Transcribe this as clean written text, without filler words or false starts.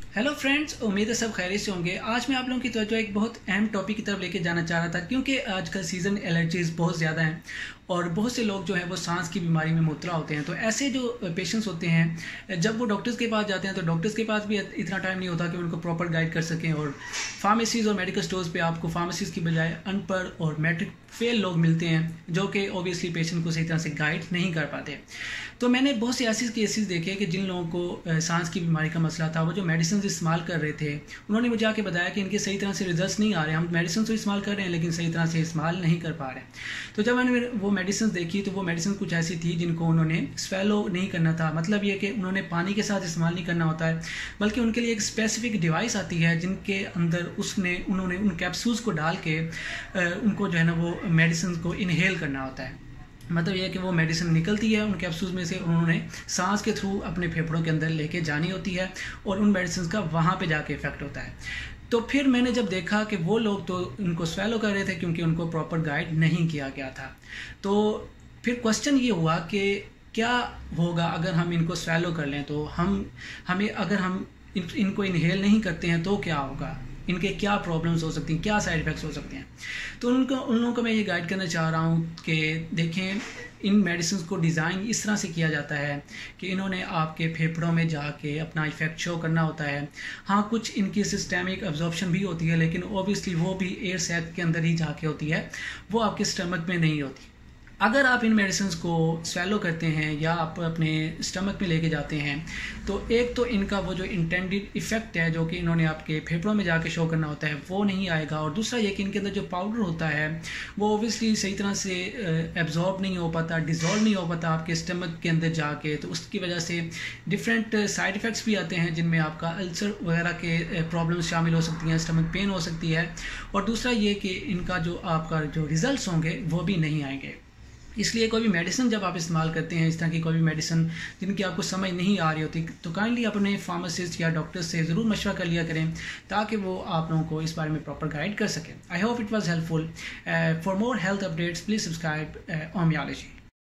Hello friends, उम्मीद है सब खैरियत से होंगे। आज मैं आप लोगों की तवज्जो एक बहुत अहम टॉपिक की तरफ लेके जाना चाह रहा था, क्योंकि आजकल सीजन एलर्जीज बहुत ज़्यादा हैं और बहुत से लोग जो हैं वो सांस की बीमारी में मुब्तला होते हैं। तो ऐसे जो पेशेंट्स होते हैं, जब वो डॉक्टर्स के पास जाते हैं तो डॉक्टर्स के पास भी इतना टाइम नहीं होता कि उनको प्रॉपर गाइड कर सकें। और फार्मेसीज़ और मेडिकल स्टोर्स पे आपको फार्मेसीज़ की बजाय अनपढ़ और मैट्रिक फेल लोग मिलते हैं, जो कि ओबियसली पेशेंट को सही तरह से गाइड नहीं कर पाते। तो मैंने बहुत से ऐसे केसेस देखे कि जिन लोगों को सांस की बीमारी का मसला था, वो जो मेडिसिन इस्तेमाल कर रहे थे, उन्होंने मुझे आके बताया कि इनके सही तरह से रिजल्ट्स नहीं आ रहे। हम मेडिसिन तो इस्तेमाल कर रहे हैं लेकिन सही तरह से इस्तेमाल नहीं कर पा रहे। तो जब मैंने वो मेडिसिन देखी तो वो मेडिसिन कुछ ऐसी थी जिनको उन्होंने स्वेलो नहीं करना था। मतलब ये कि उन्होंने पानी के साथ इस्तेमाल नहीं करना होता है, बल्कि उनके लिए एक स्पेसिफिक डिवाइस आती है जिनके अंदर उन्होंने उन कैप्सूल्स को डाल के उनको जो है ना वो मेडिसिन को इनहेल करना होता है। मतलब यह कि वो मेडिसिन निकलती है उन कैप्सूल्स में से, उन्होंने सांस के थ्रू अपने फेफड़ों के अंदर लेके जानी होती है और उन मेडिसिन का वहाँ पे जाके इफेक्ट होता है। तो फिर मैंने जब देखा कि वो लोग तो उनको स्वेलो कर रहे थे क्योंकि उनको प्रॉपर गाइड नहीं किया गया था। तो फिर क्वेश्चन ये हुआ कि क्या होगा अगर हम इनको स्वेलो कर लें, तो अगर हम इनको इनहेल नहीं करते हैं तो क्या होगा, इनके क्या प्रॉब्लम्स हो सकती हैं, क्या साइड इफ़ेक्ट्स हो सकते हैं। तो उन लोगों को मैं ये गाइड करना चाह रहा हूँ कि देखें, इन मेडिसिन को डिज़ाइन इस तरह से किया जाता है कि इन्होंने आपके फेफड़ों में जाके अपना इफेक्ट शो करना होता है। हाँ, कुछ इनकी सिस्टेमिक अब्जॉर्प्शन भी होती है, लेकिन ओबियसली वो भी एयर सैक के अंदर ही जाके होती है, वो आपके स्टमक में नहीं होती। अगर आप इन मेडिसिन को स्वेलो करते हैं या आप अपने स्टमक में लेके जाते हैं, तो एक तो इनका वो जो इंटेंडेड इफेक्ट है जो कि इन्होंने आपके फेफड़ों में जाके शो करना होता है वो नहीं आएगा। और दूसरा ये कि इनके अंदर जो पाउडर होता है वो ओबियसली सही तरह से एब्जॉर्ब नहीं हो पाता, डिज़ोल्व नहीं हो पाता आपके स्टमक के अंदर जाके। तो उसकी वजह से डिफरेंट साइड इफ़ेक्ट्स भी आते हैं, जिनमें आपका अल्सर वगैरह के प्रॉब्लम्स शामिल हो सकती हैं, स्टमक पेन हो सकती है। और दूसरा ये कि इनका जो आपका जो रिजल्ट्स होंगे वो भी नहीं आएंगे। इसलिए कोई भी मेडिसिन जब आप इस्तेमाल करते हैं, इस तरह की कोई भी मेडिसिन जिनकी आपको समझ नहीं आ रही होती, तो काइंडली अपने फार्मासिस्ट या डॉक्टर से ज़रूर मशवरा कर लिया करें ताकि वो आप लोगों को इस बारे में प्रॉपर गाइड कर सकें। I hope it was helpful. For more health updates please subscribe ओमियोलॉजी।